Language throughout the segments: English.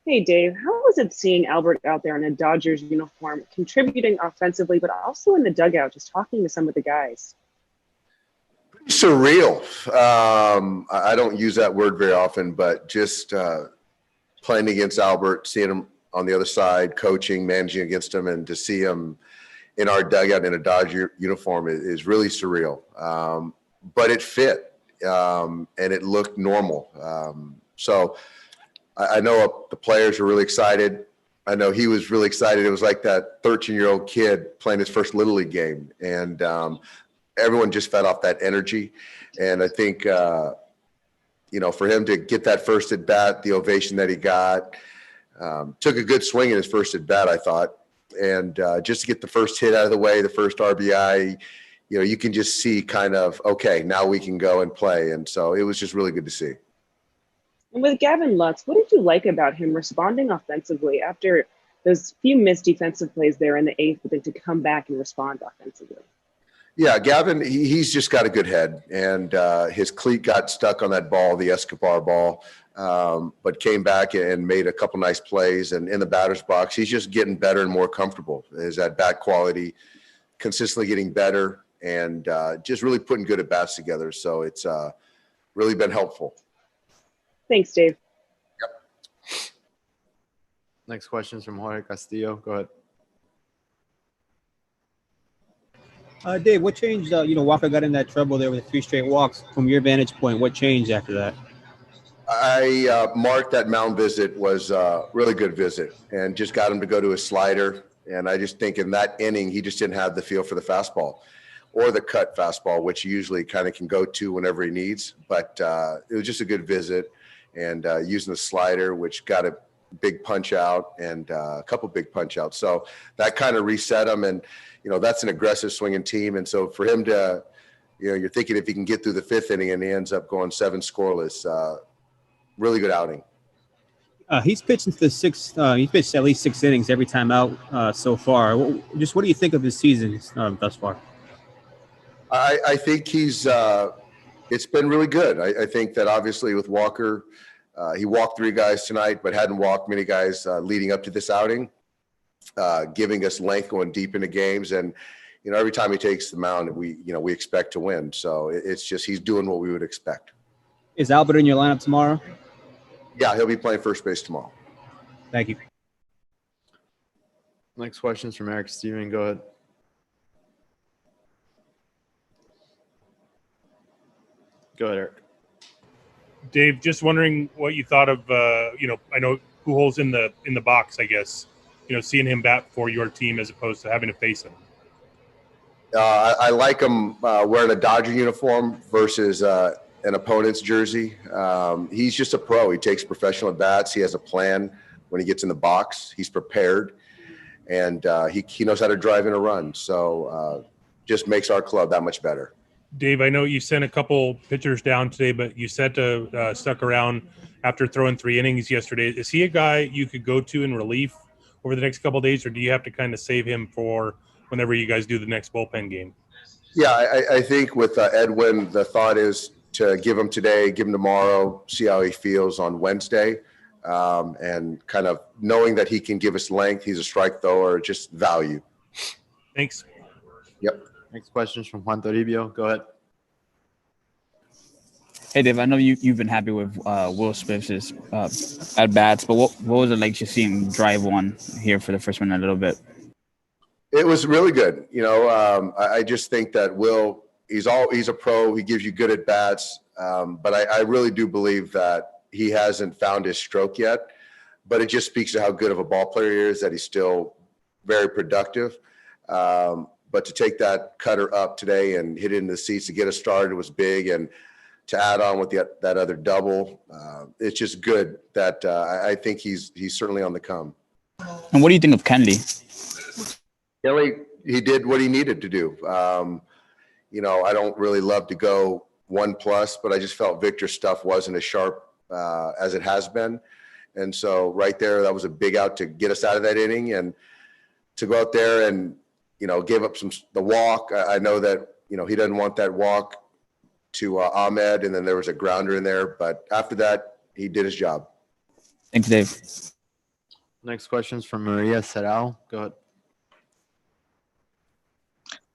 Hey Dave, how was it seeing Albert out there in a Dodgers uniform, contributing offensively, but also in the dugout, just talking to some of the guys? Surreal. I don't use that word very often, but just playing against Albert, seeing him on the other side, coaching, managing against him, and to see him in our dugout in a Dodger uniform is really surreal. But it fit, and it looked normal. So I know the players are really excited. I know he was really excited. It was like that 13-year-old kid playing his first Little League game. And everyone just fed off that energy. And I think, for him to get that first at bat, the ovation that he got, took a good swing in his first at bat, I thought. And just to get the first hit out of the way, the first RBI, you can just see kind of, okay, now we can go and play. And so it was just really good to see. And with Gavin Lutz, what did you like about him responding offensively after those few missed defensive plays there in the eighth, but then to come back and respond offensively? Yeah, Gavin, he's just got a good head, and his cleat got stuck on that ball, the Escobar ball, but came back and made a couple nice plays. And in the batter's box, he's just getting better and more comfortable. His at-bat quality consistently getting better, and just really putting good at-bats together. So it's really been helpful. Thanks, Dave. Yep. Next question is from Jorge Castillo. Go ahead. Dave, what changed? Walker got in that trouble there with 3 straight walks. From your vantage point, what changed after that? I marked that mound visit was a really good visit, and just got him to go to his slider. And I just think in that inning, he just didn't have the feel for the fastball or the cut fastball, which he usually kind of can go to whenever he needs. But it was just a good visit, and using the slider, which got a big punch out and a couple big punch outs. So that kind of reset him. And, that's an aggressive swinging team. And so for him to, you're thinking if he can get through the 5th inning and he ends up going 7 scoreless, really good outing. He's pitched into the 6th. He's pitched at least 6 innings every time out so far. Just what do you think of his season thus far? I think it's been really good. I think that obviously with Walker, he walked 3 guys tonight, but hadn't walked many guys leading up to this outing, giving us length going deep into games. And, every time he takes the mound, we expect to win. So it's just he's doing what we would expect. Is Albert in your lineup tomorrow? Yeah, he'll be playing first base tomorrow. Thank you. Next question is from Eric Steven. Go ahead. Go ahead, Eric. Dave, just wondering what you thought of, I know Pujols in the box, I guess, seeing him bat for your team as opposed to having to face him. I like him wearing a Dodger uniform versus an opponent's jersey. He's just a pro. He takes professional at bats. He has a plan when he gets in the box. He's prepared, and he knows how to drive in a run. So just makes our club that much better. Dave, I know you sent a couple pitchers down today, but you said to stuck around after throwing 3 innings yesterday. Is he a guy you could go to in relief over the next couple of days, or do you have to kind of save him for whenever you guys do the next bullpen game? Yeah, I think with Edwin, the thought is to give him today, give him tomorrow, see how he feels on Wednesday, and kind of knowing that he can give us length. He's a strike thrower, just value. Thanks. Yep. Next question is from Juan Toribio. Go ahead. Hey, Dave, I know you've been happy with Will Smith's at-bats, but what was it like just seeing him drive one here for the first one in a little bit? It was really good. I just think that Will, he's a pro. He gives you good at-bats, but I really do believe that he hasn't found his stroke yet. But it just speaks to how good of a ball player he is, that he's still very productive. But to take that cutter up today and hit it in the seats to get us started was big, and to add on with that other double, it's just good that I think he's certainly on the come. And what do you think of Kennedy? Kelly, he did what he needed to do. I don't really love to go 1+, but I just felt Victor's stuff wasn't as sharp as it has been. And so right there, that was a big out to get us out of that inning, and to go out there and, give up the walk. I know that, he doesn't want that walk to Ahmed, and then there was a grounder in there. But after that, he did his job. Thanks, Dave. Next question is from Maria Serral. Go ahead.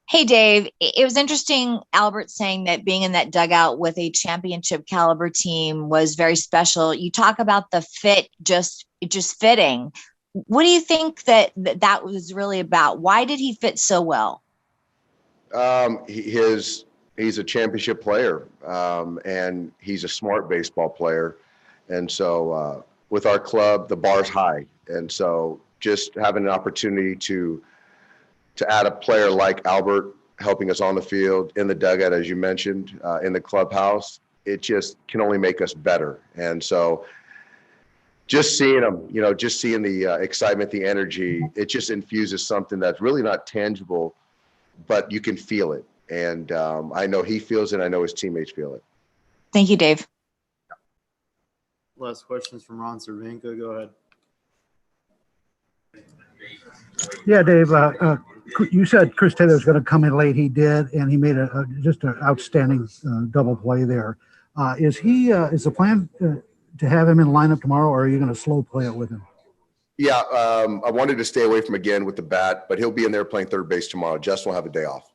Hey, Dave. It was interesting, Albert saying that being in that dugout with a championship caliber team was very special. You talk about the fit just fitting. What do you think that was really about? Why did he fit so well? He's a championship player, and he's a smart baseball player. And so with our club, the bar's high. And so just having an opportunity to add a player like Albert helping us on the field, in the dugout, as you mentioned, in the clubhouse, it just can only make us better. And so just seeing him, just seeing the excitement, the energy, it just infuses something that's really not tangible, but you can feel it. And I know he feels it. I know his teammates feel it. Thank you, Dave. Last questions from Ron Cervenka. Go ahead. Yeah, Dave, you said Chris Taylor was going to come in late. He did, and he made just an outstanding double play there. Is the plan to have him in lineup tomorrow, or are you going to slow play it with him? Yeah, I wanted to stay away from again with the bat, but he'll be in there playing third base tomorrow. Justin will have a day off.